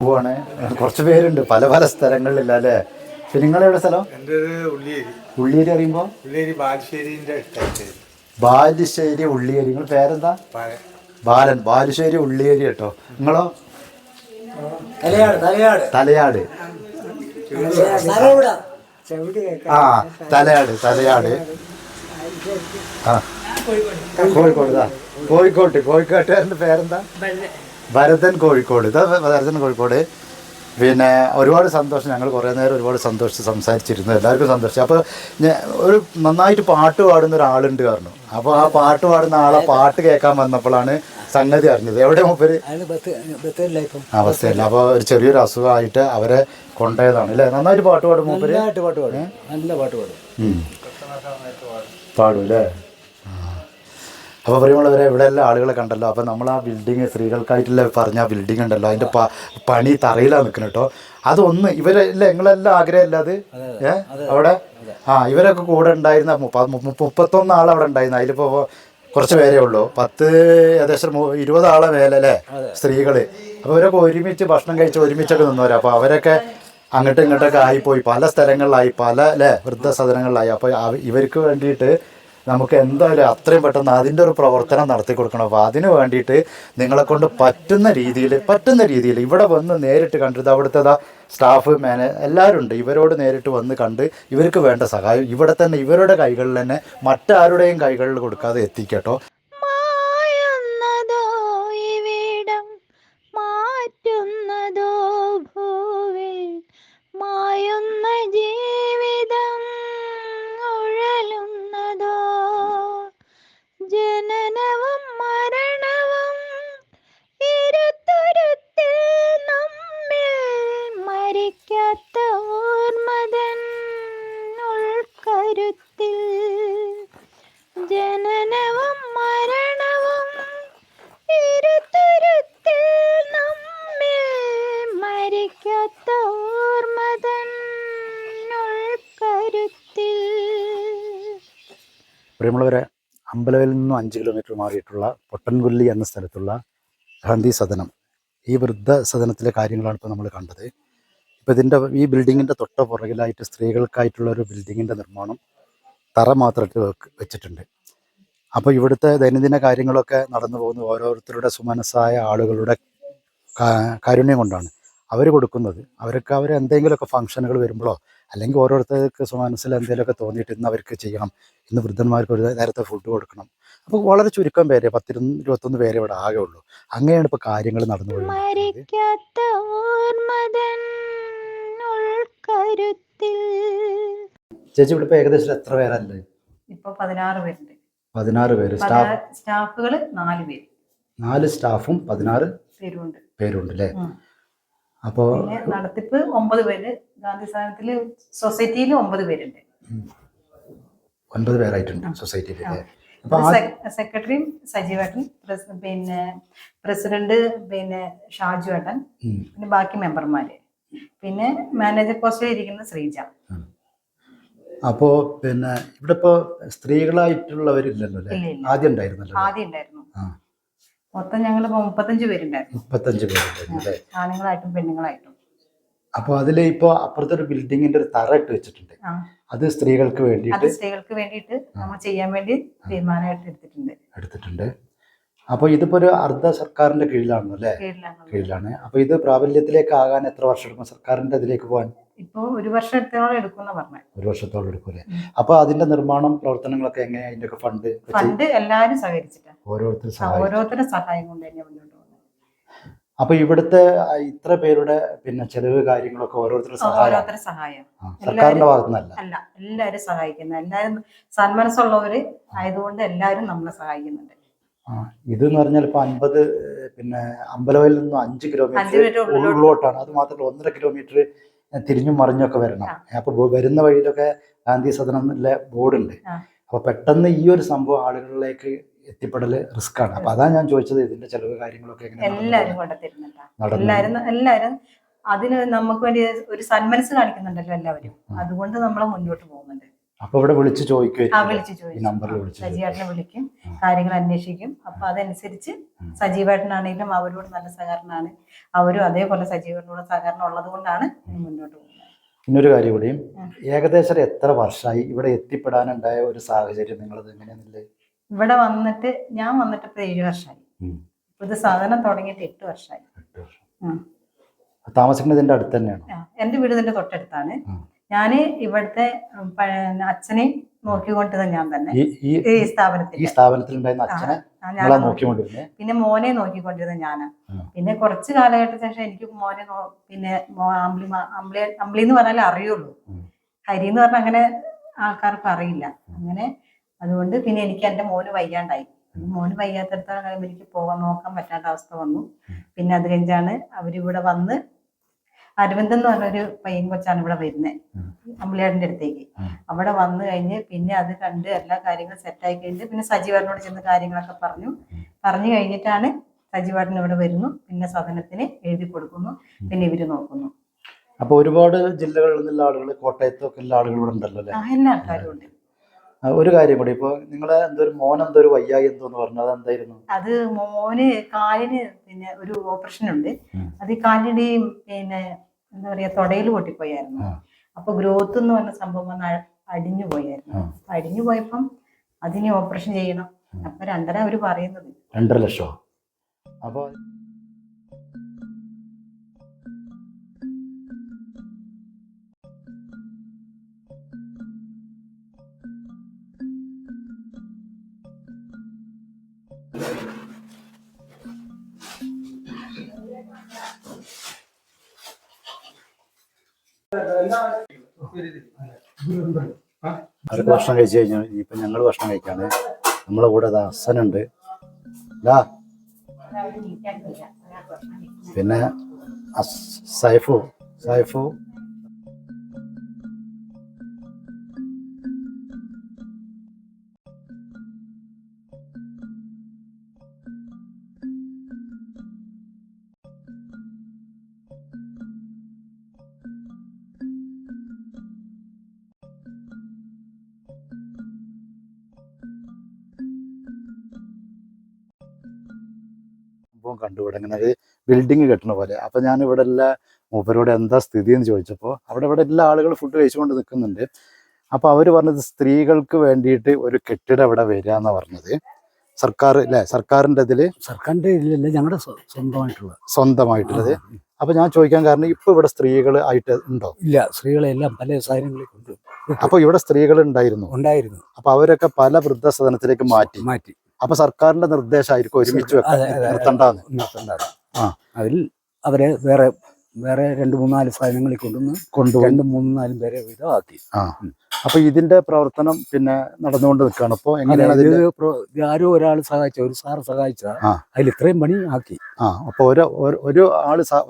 പോവാണ്. കുറച്ച് പേരുണ്ട് പല പല സ്ഥലങ്ങളിലില്ല അല്ലേ? പിന്നെ നിങ്ങളെവിടെ സ്ഥലം? എൻ്റെ ഉള്ളിയേരി. ഉള്ളിയേരി അറിയുമ്പോൾ ഉള്ളിയേരി ബാലുശ്ശേരിൻ്റെ അടുത്തായിട്ട്. ബാലുശ്ശേരി ഉള്ളിയേരി. നിങ്ങൾ പേരെന്താ? ബാലൻ. ബാലുശ്ശേരി ഉള്ളിയേരി കേട്ടോ. നിങ്ങളോ? തലയാട്. ആ തലയാട്. ആ കോഴിക്കോട്ടുകാരൻ്റെ പേരെന്താ? ഭരതൻ കോഴിക്കോട്. ഭരതൻ കോഴിക്കോട്. പിന്നെ ഒരുപാട് സന്തോഷം. ഞങ്ങൾ കുറേ നേരം ഒരുപാട് സന്തോഷിച്ച് സംസാരിച്ചിരുന്നു. എല്ലാവർക്കും സന്തോഷിച്ചു. അപ്പോൾ ഒരു നന്നായിട്ട് പാട്ട് പാടുന്ന ഒരാളുണ്ട് പറഞ്ഞു. അപ്പോൾ ആ പാട്ട് പാടുന്ന ആളെ പാട്ട് കേൾക്കാൻ വന്നപ്പോഴാണ് സംഗതി അറിഞ്ഞത്. എവിടെ മൂപ്പര്? ബത്തേരില്ല. അപ്പോൾ ഒരു ചെറിയൊരു അസുഖമായിട്ട് അവരെ കൊണ്ടുപോയതാണ് അല്ലേ? നന്നായിട്ട് പാട്ട് പാടും മൂപ്പര്. നല്ല പാട്ട് പാടും. പാടും അല്ലേ? അപ്പോൾ പറയുമ്പോഴവരെ ഇവിടെ എല്ലാ ആളുകളെ കണ്ടല്ലോ. അപ്പോൾ നമ്മൾ ആ ബിൽഡിങ് സ്ത്രീകൾക്കായിട്ടുള്ള പറഞ്ഞ ആ ബിൽഡിങ് ഉണ്ടല്ലോ, അതിൻ്റെ പണി തറയിലാണ് നിൽക്കുന്നത് കേട്ടോ. അതൊന്ന് ഇവരല്ല നിങ്ങളെല്ലാം ആഗ്രഹമല്ല അത് അവിടെ ഇവരൊക്കെ കൂടെ ഉണ്ടായിരുന്ന 31 ആൾ അവിടെ ഉണ്ടായിരുന്നു. അതിലിപ്പോൾ കുറച്ച് പേരേ ഉള്ളൂ. ഏകദേശം 20 ആളെ മേലല്ലേ സ്ത്രീകൾ. അപ്പോൾ ഇവരൊക്കെ ഒരുമിച്ച് ഭക്ഷണം കഴിച്ച് ഒരുമിച്ചൊക്കെ നിന്നവരാ. അപ്പോൾ അവരൊക്കെ അങ്ങോട്ടും ഇങ്ങോട്ടൊക്കെ ആയിപ്പോയി, പല സ്ഥലങ്ങളിലായി, പല വൃദ്ധസദനങ്ങളിലായി. അപ്പോൾ ഇവർക്ക് വേണ്ടിയിട്ട് നമുക്ക് എന്തായാലും അത്രയും പെട്ടെന്ന് അതിൻ്റെ ഒരു പ്രവർത്തനം നടത്തി കൊടുക്കണം. അപ്പോൾ അതിന് വേണ്ടിയിട്ട് നിങ്ങളെ കൊണ്ട് പറ്റുന്ന രീതിയിൽ ഇവിടെ വന്ന് നേരിട്ട് കണ്ടിട്ട് അവിടുത്തെ സ്റ്റാഫ് എല്ലാവരും ഉണ്ട്. ഇവരോട് നേരിട്ട് വന്ന് കണ്ട് ഇവർക്ക് വേണ്ട സഹായം ഇവിടെ തന്നെ ഇവരുടെ കൈകളിൽ തന്നെ മറ്റാരുടെയും കൈകളിൽ കൊടുക്കാതെ എത്തിക്കട്ടോ. പ്രിയമുള്ളവരെ, അമ്പലവയലിൽ നിന്നും 5 കിലോമീറ്റർ മാറിയിട്ടുള്ള പൊട്ടൻകൊല്ലി എന്ന സ്ഥലത്തുള്ള ഗാന്ധി സദനം, ഈ വൃദ്ധസദനത്തിലെ കാര്യങ്ങളാണ് ഇപ്പോൾ നമ്മൾ കണ്ടത്. ഇപ്പോൾ ഈ ബിൽഡിങ്ങിൻ്റെ തൊട്ട പുറകിലായിട്ട് സ്ത്രീകൾക്കായിട്ടുള്ള ഒരു ബിൽഡിങ്ങിൻ്റെ നിർമ്മാണം തറ മാത്രമായിട്ട് വെച്ചിട്ടുണ്ട്. അപ്പോൾ ഇവിടുത്തെ ദൈനംദിന കാര്യങ്ങളൊക്കെ നടന്നു പോകുന്ന ഓരോരുത്തരുടെ സുമനസ്സായ ആളുകളുടെ കാരുണ്യം കൊണ്ടാണ് അവർ കൊടുക്കുന്നത്. അവർ എന്തെങ്കിലുമൊക്കെ ഫംഗ്ഷനുകൾ വരുമ്പോഴോ അല്ലെങ്കിൽ ഓരോരുത്തർക്ക് മനസ്സിൽ എന്തെങ്കിലുമൊക്കെ തോന്നിയിട്ട് ഇന്ന് അവർക്ക് ചെയ്യണം, ഇന്ന് വൃദ്ധന്മാർക്ക് ഒരു നേരത്തെ ഫുഡ് കൊടുക്കണം. അപ്പോൾ വളരെ ചുരുക്കം പേരെ 10-21 പേരെ ഇവിടെ ആകെ ഉള്ളൂ. അങ്ങനെയാണ് ഇപ്പോൾ കാര്യങ്ങൾ നടന്നു പോകുന്നത്. ചേച്ചി ഇവിടെ ഇപ്പോൾ ഏകദേശം എത്ര പേരല്ലേ? ഇപ്പോൾ 16 പേരുണ്ട്. 16 പേര്. സ്റ്റാഫുകൾ 4 പേര്. 4 സ്റ്റാഫും 16 പേരുണ്ട് അല്ലേ? അപ്പോൾ നടത്തിപ്പ് 9 പേര്. ഗാന്ധി സ്ഥാനത്തില് സൊസൈറ്റിയിൽ 9 പേരുണ്ട്. 9 പേരായിട്ടുണ്ട് സൊസൈറ്റിയിൽ. സെക്രട്ടറിയും സജീവേട്ടൻ, പിന്നെ പ്രസിഡന്റ് ഷാജുവേട്ടൻ, പിന്നെ ബാക്കി മെമ്പർമാര്, പിന്നെ മാനേജർ പോസ്റ്റിൽ ഇരിക്കുന്ന ശ്രീജ. അപ്പോ പിന്നെ ഇവിടെ ഇപ്പോ സ്ത്രീകളായിട്ടുള്ളവരില്ലല്ലോ അല്ലേ? ആദ്യം ഉണ്ടായിരുന്നു. മൊത്തം ഞങ്ങൾ 35 പേരുണ്ടായിരുന്നു. 35 പേരുണ്ടായിരുന്നു. ആണുങ്ങളായിട്ടും പെണ്ണുങ്ങളായിട്ടും. അപ്പോൾ അതിൽ ഇപ്പോൾ അപ്പുറത്തെ ഒരു ബിൽഡിങ്ങിന്റെ ഒരു തറ ഇട്ട് വെച്ചിട്ടുണ്ട്. അത് സ്ത്രീകൾക്ക് വേണ്ടിയിട്ട് നമ്മൾ ചെയ്യാൻ വേണ്ടി തീരുമാനമായിട്ട് എടുത്തിട്ടുണ്ട്. അപ്പോൾ ഇതിപ്പോ ഒരു അർദ്ധ സർക്കാരിന്റെ കീഴിലാണല്ലോ അല്ലേ? കീഴിലാണ്. അപ്പോൾ ഇത് പ്രാബല്യത്തിലേക്ക് ആകാൻ എത്ര വർഷം എടുക്കും സർക്കാരിന്റെ ഇതിലേക്ക് പോകാൻ? ഇപ്പൊ 1 വർഷത്തോളം എടുക്കുന്ന പറഞ്ഞു. 1 വർഷത്തോളം എടുക്കൂലേ? അപ്പൊ അതിന്റെ നിർമ്മാണം പ്രവർത്തനങ്ങളൊക്കെ എങ്ങനെയാ? അതിന്റെ ഫണ്ട് എല്ലാരും സഹകരിച്ചിട്ടാണ്. ഓരോരുത്തരുടെ സഹായം കൊണ്ട് തന്നെ മുന്നോട്ട് പോകുന്നത്. അപ്പൊ ഇവിടുത്തെ ഇത്ര പേരുടെ പിന്നെ ചെലവ് കാര്യങ്ങളൊക്കെ ഓരോരുത്തരുടെ സഹായം സർക്കാരിന്റെ ഭാഗത്തുനിന്നല്ല. എല്ലാരും സഹായിക്കുന്ന, എല്ലാരും സന്മനസ്സുള്ളവര് ആയതുകൊണ്ട് എല്ലാരും നമ്മളെ സഹായിക്കുന്നുണ്ട്. ഇതെന്ന് പറഞ്ഞാൽ ഇപ്പൊ 50 പിന്നെ അമ്പലവയലിൽ നിന്നും 5 കിലോമീറ്റർ ഉള്ളിലോട്ടാണ്. അത് മാത്രമല്ല 1.5 കിലോമീറ്റർ തിരിഞ്ഞും മറിഞ്ഞൊക്കെ വരണം. അപ്പൊ വരുന്ന വഴിയിലൊക്കെ ഗാന്ധി സദനത്തിലെ ബോർഡുണ്ട്. അപ്പൊ പെട്ടെന്ന് ഈ ഒരു സംഭവം ആളുകളിലേക്ക് എത്തിപ്പെടല് റിസ്ക് ആണ്. അപ്പൊ അതാ ഞാൻ ചോദിച്ചത്, ഇതിന്റെ ചെലവ് കാര്യങ്ങളൊക്കെ എല്ലാരും കൊണ്ടുതരുന്നുണ്ട്. എല്ലാരും അതിന് നമുക്ക് വേണ്ടി ഒരു സന്മനസ് കാണിക്കുന്നുണ്ടല്ലോ എല്ലാവരും. അതുകൊണ്ട് നമ്മൾ മുന്നോട്ട് പോകുന്നുണ്ട്. അപ്പൊ ഇവിടെ വിളിച്ച് ചോദിക്കുമായിരിക്കും വിളിച്ച് ഈ ചോദിച്ചു നമ്പറിൽ വിളിച്ച് സജീവേട്ടനെ വിളിക്കും, കാര്യങ്ങൾ അന്വേഷിക്കും. അപ്പൊ അതനുസരിച്ച് സജീവേട്ടനാണെങ്കിലും അവരോട് നല്ല സഹകരണമാണ്, അവരും അതേപോലെ സജീവേട്ടനോട് സഹകരണം ഉള്ളത് കൊണ്ടാണ് മുന്നോട്ട് പോകുന്നത്. ഇന്നൊരു കാര്യം കൂടിയും, ഏകദേശം എത്ര വർഷമായി ഇവിടെ എത്തിപ്പെടാനുണ്ടായ ഒരു സാഹചര്യം നിങ്ങളത് എങ്ങനെയാണെന്നില്ലേ? ഇവിടെ വന്നിട്ട് ഞാൻ വന്നിട്ട് ഇപ്പൊ 7 വർഷമായി. ഇത് സാധനം തുടങ്ങിയിട്ട് 8 വർഷമായി. 8 വർഷം. താമസിക്കുന്നത് ഇതിന്റെ അടുത്ത് തന്നെയാണ്? എന്റെ വീട് ഇതിന്റെ തൊട്ടടുത്താണ്. ഞാന് ഇവിടുത്തെ അച്ഛനെ നോക്കിക്കൊണ്ടിരുന്നത് ഞാൻ തന്നെ ഈ സ്ഥാപനത്തിൽ ഉണ്ടായിരുന്ന അച്ഛനെ നോക്കിക്കൊണ്ടിരുന്നത്, പിന്നെ മോനെ നോക്കിക്കൊണ്ടിരുന്നത് ഞാനാ. പിന്നെ കുറച്ച് കാലഘട്ടത്തിന് ശേഷം എനിക്ക് മോനെ പിന്നെ അമ്പിളി എന്ന് പറഞ്ഞാലേ അറിയുള്ളൂ, ഹരി എന്ന് പറഞ്ഞാൽ അങ്ങനെ ആൾക്കാർക്ക് അറിയില്ല. അങ്ങനെ അതുകൊണ്ട് പിന്നെ എനിക്ക് എൻ്റെ മോന് വയ്യാണ്ടായി. മോന് വയ്യാത്തടത്തോളം കഴിയുമ്പോൾ എനിക്ക് നോക്കാൻ പറ്റാത്ത അവസ്ഥ വന്നു. പിന്നെ അത് കഴിഞ്ഞാണ് അവരിവിടെ വന്ന്, അരവിന്ദൻ എന്ന് പറഞ്ഞൊരു പയ്യൻ കൊച്ചാണ് ഇവിടെ വരുന്നത് അമ്പിളിയാടിന്റെ അടുത്തേക്ക്. അവിടെ വന്നു കഴിഞ്ഞ് പിന്നെ അത് കണ്ട് എല്ലാ കാര്യങ്ങളും സെറ്റായി കഴിഞ്ഞിട്ട് പിന്നെ സജീവേട്ടനോട് ചെന്ന് കാര്യങ്ങളൊക്കെ പറഞ്ഞു കഴിഞ്ഞിട്ടാണ് സജീവേട്ടൻ ഇവിടെ വരുന്നു. പിന്നെ സദനത്തിന് എഴുതി കൊടുക്കുന്നു, പിന്നെ ഇവര് നോക്കുന്നു. അപ്പൊ ഒരുപാട് ജില്ലകളിൽ നിന്നുള്ള ആളുകൾ, കോട്ടയത്തൊക്കെ ഉള്ള ആളുകൾ ഇവിടെ ഉണ്ടല്ലോ അല്ലേ? എല്ലാ ആൾക്കാരും ഉണ്ട്. ഒരു കാര്യം കൂടി, ഇപ്പൊ നിങ്ങളെ മോൻ എന്തോ വയ്യായി എന്തോന്ന് പറഞ്ഞു, അതെന്തായിരുന്നു? അത് മോന് കാലിന് പിന്നെ ഒരു ഓപ്പറേഷൻ ഉണ്ട്. അത് ഈ കാലിന്റെയും പിന്നെ എന്താ പറയാ തൊടയിൽ പൊട്ടിപ്പോയായിരുന്നു. അപ്പൊ ഗ്രോത്ത് എന്ന് പറഞ്ഞ സംഭവം അടിഞ്ഞു പോയായിരുന്നു. അടിഞ്ഞു പോയപ്പം അതിന് ഓപ്പറേഷൻ ചെയ്യണം. അപ്പൊ 2.5 അവര് പറയുന്നത്. 2.5 ലക്ഷം. അപ്പൊ അവർക്ക് ഭക്ഷണം കഴിച്ചു കഴിഞ്ഞു. ഇപ്പൊ ഞങ്ങൾ ഭക്ഷണം കഴിക്കാണ്. നമ്മളെ കൂടെ ഹസനുണ്ട്, പിന്നെ സൈഫു. കണ്ടുവിടെ ഇങ്ങനെ ഒരു ബിൽഡിങ് കെട്ടണ പോലെ. അപ്പൊ ഞാൻ ഇവിടെ എല്ലാ മൂപ്പരോട് എന്താ സ്ഥിതി എന്ന് ചോദിച്ചപ്പോൾ ഇവിടെ എല്ലാ ആളുകൾ ഫുഡ് കഴിച്ചുകൊണ്ട് നിൽക്കുന്നുണ്ട്. അപ്പൊ അവര് പറഞ്ഞത് സ്ത്രീകൾക്ക് വേണ്ടിയിട്ട് ഒരു കെട്ടിടം ഇവിടെ വരിക എന്നാ പറഞ്ഞത്. സർക്കാരിന്റെ ഇതിലല്ല, ഞങ്ങളുടെ സ്വന്തമായിട്ടുള്ളത്. അപ്പൊ ഞാൻ ചോദിക്കാൻ കാരണം, ഇപ്പൊ ഇവിടെ സ്ത്രീകൾ ആയിട്ട് ഉണ്ടോ? ഇല്ല, സ്ത്രീകളെല്ലാം പല സാധനങ്ങളിൽ കൊണ്ട്. അപ്പൊ ഇവിടെ സ്ത്രീകൾ ഉണ്ടായിരുന്നു. അപ്പൊ അവരൊക്കെ പല വൃദ്ധസദനത്തിലേക്ക് മാറ്റി. അപ്പൊ സർക്കാരിന്റെ നിർദ്ദേശമായിരിക്കും ഒരുമിച്ച് നിർത്തണ്ടാന്ന്. അതിൽ അവരെ വേറെ 2-3-4 സാധനങ്ങളിൽ കൊണ്ടുപോയി 2-3-4 പേരെ വീതം ആക്കി. അപ്പൊ ഇതിന്റെ പ്രവർത്തനം പിന്നെ നടന്നുകൊണ്ട് നിൽക്കുകയാണ്. അപ്പൊ എങ്ങനെയാണ് ആരോ ഒരാൾ സഹായിച്ച, ഒരു സാറ് സഹായിച്ച അതിൽ ഇത്രയും പണി ആക്കി. അപ്പൊ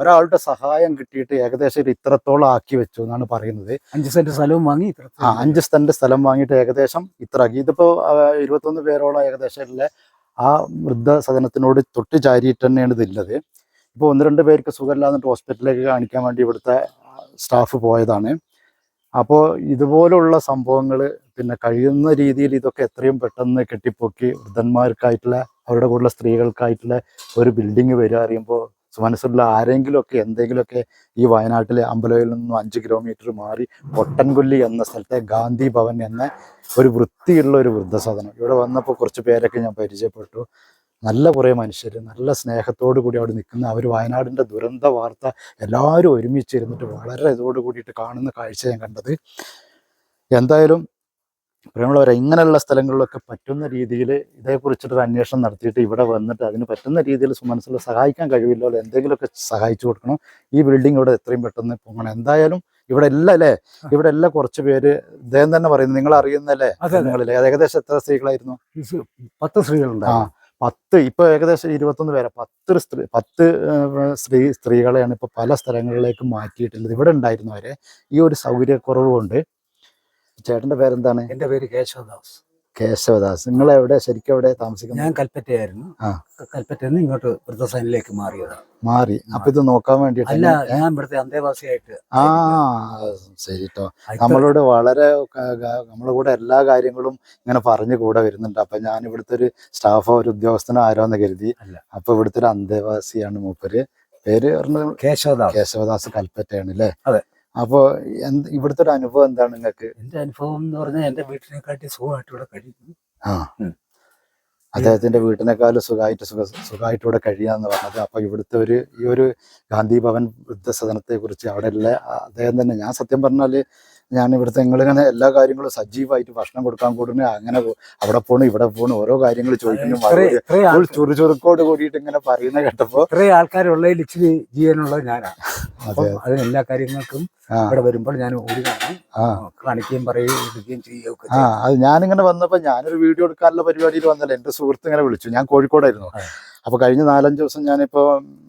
ഒരാളുടെ സഹായം കിട്ടിയിട്ട് ഏകദേശം ഇത്രത്തോളം ആക്കി വെച്ചു എന്നാണ് പറയുന്നത്. 5 സെന്റ് സ്ഥലവും വാങ്ങി. 5 സെന്റ് സ്ഥലം വാങ്ങിയിട്ട് ഏകദേശം ഇത്ര ആക്കി. ഇതിപ്പോ 21 പേരോളം ഏകദേശം ആ വൃദ്ധസദനത്തിനോട് തൊട്ട് ചാരിയിട്ട് തന്നെയാണ് ഇതുള്ളത്. ഇപ്പോൾ 1-2 പേർക്ക് സുഖമില്ലാന്നിട്ട് ഹോസ്പിറ്റലിലേക്ക് കാണിക്കാൻ വേണ്ടി ഇവിടുത്തെ സ്റ്റാഫ് പോയതാണ്. അപ്പോൾ ഇതുപോലുള്ള സംഭവങ്ങൾ പിന്നെ കഴിയുന്ന രീതിയിൽ ഇതൊക്കെ എത്രയും പെട്ടെന്ന് കെട്ടിപ്പൊക്കി വൃദ്ധന്മാർക്കായിട്ടുള്ള, അവരുടെ കൂടെയുള്ള സ്ത്രീകൾക്കായിട്ടുള്ള ഒരു ബിൽഡിങ് വരിക അറിയുമ്പോൾ മനസ്സുള്ള ആരെങ്കിലുമൊക്കെ എന്തെങ്കിലുമൊക്കെ ഈ വയനാട്ടിലെ അമ്പലവയലിൽ നിന്നും 5 കിലോമീറ്റർ മാറി പൊട്ടൻകൊല്ലി എന്ന സ്ഥലത്തെ ഗാന്ധി ഭവൻ എന്ന ഒരു വൃത്തിയുള്ള ഒരു വൃദ്ധസദനം, ഇവിടെ വന്നപ്പോൾ കുറച്ച് പേരൊക്കെ ഞാൻ പരിചയപ്പെട്ടു. നല്ല കുറേ മനുഷ്യർ നല്ല സ്നേഹത്തോടു കൂടി അവിടെ നിൽക്കുന്ന, അവർ വയനാടിൻ്റെ ദുരന്ത വാർത്ത എല്ലാവരും ഒരുമിച്ചിരുന്നിട്ട് വളരെ ഇതോട് കൂടിയിട്ട് കാണുന്ന കാഴ്ച ഞാൻ കണ്ടത്. എന്തായാലും പ്രിയമുള്ളവരെ, ഇങ്ങനെയുള്ള സ്ഥലങ്ങളിലൊക്കെ പറ്റുന്ന രീതിയിൽ ഇതേക്കുറിച്ചിട്ടൊരു അന്വേഷണം നടത്തിയിട്ട് ഇവിടെ വന്നിട്ട് അതിന് പറ്റുന്ന രീതിയിൽ മനസ്സിൽ സഹായിക്കാൻ കഴിവില്ലോ എന്തെങ്കിലുമൊക്കെ സഹായിച്ചു കൊടുക്കണം. ഈ ബിൽഡിംഗ് ഇവിടെ എത്രയും പെട്ടെന്ന് പോകണം. എന്തായാലും ഇവിടെ എല്ലാം കുറച്ച് പേര് ഇദ്ദേഹം തന്നെ പറയുന്നത്, നിങ്ങൾ അറിയുന്നല്ലേ നിങ്ങളില്ലേ, ഏകദേശം എത്ര സ്ത്രീകളായിരുന്നു? 10 സ്ത്രീകളുണ്ടായിരുന്നു. 10, ഇപ്പൊ ഏകദേശം 21 പേരെ, 10 സ്ത്രീകളെയാണ് ഇപ്പൊ പല സ്ഥലങ്ങളിലേക്ക് മാറ്റിയിട്ടുള്ളത്. ഇവിടെ ഉണ്ടായിരുന്നു അവരെ ഈ ഒരു സൗകര്യക്കുറവ് കൊണ്ട്. ചേട്ടന്റെ പേരെന്താണ്? എൻ്റെ പേര് കേശവദാസ്. കേശവദാസ്. നിങ്ങൾ എവിടെ ശരിക്കും എവിടെ താമസിക്കുന്നത്? ഞാൻ കൽപ്പറ്റയായിരുന്നു. ആ. കൽപ്പറ്റയിൽ നിന്ന് ഇങ്ങോട്ട് വൃദ്ധസദനിലേക്ക് മാറിയതാണ്. മാറി. അപ്പൊ ഇത് നോക്കാൻ വേണ്ടിട്ട് അല്ല, ഞാൻ ഇവിടുത്തെ അന്തേവാസിയായിട്ട്. ആ ശരി ട്ടോ. നമ്മളോട് വളരെ നമ്മളെ കൂടെ എല്ലാ കാര്യങ്ങളും ഇങ്ങനെ പറഞ്ഞു കൂടെ വരുന്നുണ്ട്. അപ്പൊ ഞാൻ ഇവിടുത്തെ ഒരു സ്റ്റാഫോ ഒരു ഉദ്യോഗസ്ഥനോ ആരോന്ന് കരുതി. അപ്പൊ ഇവിടുത്തെ ഒരു അന്തേവാസിയാണ് മൂപ്പര്. പേര് പറഞ്ഞത് കേശവദാസ് കൽപ്പറ്റയാണ് അല്ലേ? അതെ. അപ്പൊ ഇവിടുത്തെ ഒരു അനുഭവം എന്താണ് നിങ്ങൾക്ക്? എന്റെ അനുഭവം എന്ന് പറഞ്ഞാൽ എന്റെ വീട്ടിനെക്കാട്ടി സുഖമായിട്ട് ഇവിടെ കഴിയുന്നു. ആ, അദ്ദേഹത്തിന്റെ വീട്ടിനേക്കാളും സുഖമായിട്ട് ഇവിടെ കഴിയാന്ന് പറഞ്ഞത്. അപ്പൊ ഇവിടുത്തെ ഈ ഒരു ഗാന്ധി ഭവൻ വൃദ്ധസദനത്തെ കുറിച്ച് അവിടെ ഉള്ള അദ്ദേഹം തന്നെ, ഞാൻ സത്യം പറഞ്ഞാല് ഞാൻ ഇവിടുത്തെ നിങ്ങളിങ്ങനെ എല്ലാ കാര്യങ്ങളും സജീവമായിട്ട് ഭക്ഷണം കൊടുക്കാൻ കൂടുന്നു, അങ്ങനെ അവിടെ പോണു ഇവിടെ പോണു ഓരോ കാര്യങ്ങൾ ചോദിക്കുന്നു, ചുറുചുറുക്കോട് കൂടിയിട്ട് ഇങ്ങനെ പറയുന്ന കേട്ടപ്പോ ഇത്രയും ആൾക്കാരുള്ളതിൽ ഇച്ചിരി ജീവനുള്ളത് ഞാനാണ്. അതിന് എല്ലാ കാര്യങ്ങൾക്കും ഇവിടെ വരുമ്പോൾ ഞാൻ ഓടി കാണിക്കുകയും പറയുകയും എടുക്കുകയും ചെയ്യുകയൊക്കെ. അത് ഞാനിങ്ങനെ വന്നപ്പോ ഞാനൊരു വീഡിയോ എടുക്കാനുള്ള പരിപാടിയിൽ വന്നല്ലോ. എന്റെ സുഹൃത്ത് ഇങ്ങനെ വിളിച്ചു. ഞാൻ കോഴിക്കോടായിരുന്നു. അപ്പൊ കഴിഞ്ഞ 4-5 ദിവസം ഞാനിപ്പോ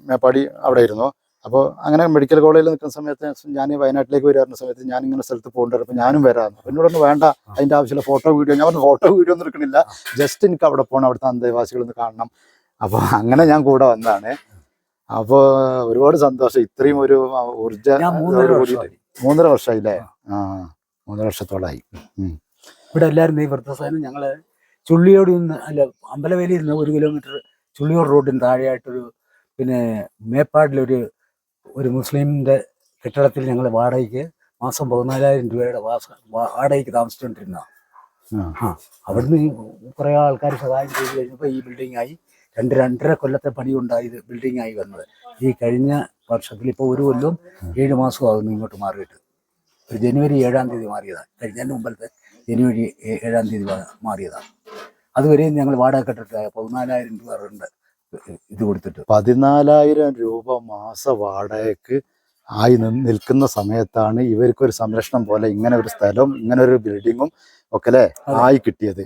മേപ്പാടി അവിടെ ആയിരുന്നു. അപ്പോൾ അങ്ങനെ മെഡിക്കൽ കോളേജിൽ നിൽക്കുന്ന സമയത്ത് ഞാൻ വയനാട്ടിലേക്ക് വരുന്ന സമയത്ത് ഞാൻ ഇങ്ങനെ സ്ഥലത്ത് പോകേണ്ടത്. അപ്പോൾ ഞാനും വരാമെന്ന്. അപ്പോൾ എന്നോടൊന്നും വേണ്ട, അതിൻ്റെ ആവശ്യമില്ല, ഫോട്ടോ വീഡിയോ. ഞാൻ പറഞ്ഞു ഫോട്ടോ വീഡിയോ ഒന്നും എടുക്കണില്ല, ജസ്റ്റ് എനിക്ക് അവിടെ പോകണം, അവിടുത്തെ അന്തേവാസികളൊന്ന് കാണണം. അപ്പോൾ അങ്ങനെ ഞാൻ കൂടെ വന്നതാണ്. അപ്പോൾ ഒരുപാട് സന്തോഷം. ഇത്രയും ഒരു ഊർജ്ജ 3.5 വർഷമായില്ലേ? 3 വർഷത്തോളമായി. ഇവിടെ എല്ലാവരും ഈ വൃദ്ധസദനം ഞങ്ങള് ചുള്ളിയോട് നിന്ന് അല്ല അമ്പലവേലിയിൽ നിന്ന് 1 കിലോമീറ്റർ ചുള്ളിയോട് റോഡിന് താഴെയായിട്ടൊരു പിന്നെ മേപ്പാടിലൊരു മുസ്ലിമിൻ്റെ കെട്ടിടത്തിൽ ഞങ്ങൾ വാടകയ്ക്ക് മാസം 14,000 രൂപയുടെ വാടകയ്ക്ക് താമസിച്ചുകൊണ്ടിരുന്ന. അവിടുന്ന് കുറേ ആൾക്കാർ സഹായം ചെയ്ത് കഴിഞ്ഞപ്പോൾ ഈ ബിൽഡിംഗായി 2-2.5 കൊല്ലത്തെ പണിയുണ്ടായി ഇത് ബിൽഡിംഗായി വന്നത്. ഈ കഴിഞ്ഞ വർഷത്തിൽ ഇപ്പോൾ 1 കൊല്ലം 7 മാസമാകുന്നു ഇങ്ങോട്ട് മാറിയിട്ട്. ഒരു ജനുവരി 7-ാം തീയതി മാറിയതാണ്. കഴിഞ്ഞതിന് മുമ്പത്തെ ജനുവരി 7-ാം തീയതി മാറിയതാണ്. അതുവരെയും ഞങ്ങൾ വാടക കെട്ടിട്ട് 14,000 രൂപ ഉണ്ട് ഇത് കൊടുത്തിട്ട്. 14,000 രൂപ മാസ വാടകയ്ക്ക് ആയി നിൽക്കുന്ന സമയത്താണ് ഇവർക്കൊരു സംരക്ഷണം പോലെ ഇങ്ങനെ ഒരു സ്ഥലവും ഇങ്ങനെ ഒരു ബിൽഡിങ്ങും ഒക്കെ അല്ലേ ആയി കിട്ടിയത്.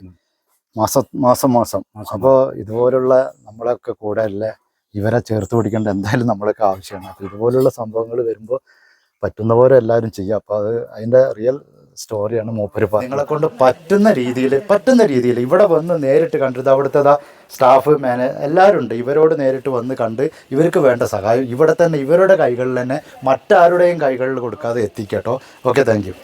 മാസം. അപ്പോൾ ഇതുപോലുള്ള നമ്മളൊക്കെ കൂടെ അല്ലേ ഇവരെ ചേർത്ത് പിടിക്കേണ്ട എന്തായാലും നമ്മളൊക്കെ ആവശ്യമാണ്. അപ്പോൾ ഇതുപോലുള്ള സംഭവങ്ങൾ വരുമ്പോൾ പറ്റുന്ന പോലെ എല്ലാവരും ചെയ്യുക. അപ്പോൾ അതിൻ്റെ റിയൽ സ്റ്റോറിയാണ് മൂപ്പര്. നിങ്ങളെ കൊണ്ട് പറ്റുന്ന രീതിയിൽ ഇവിടെ വന്ന് നേരിട്ട് കണ്ടത് അവിടുത്തെ സ്റ്റാഫ് എല്ലാവരും ഉണ്ട്. ഇവരോട് നേരിട്ട് വന്ന് കണ്ട് ഇവർക്ക് വേണ്ട സഹായം ഇവിടെ തന്നെ ഇവരുടെ കൈകളിൽ തന്നെ മറ്റാരുടെയും കൈകളിൽ കൊടുക്കാതെ എത്തിക്കട്ടോ. Okay, thank you.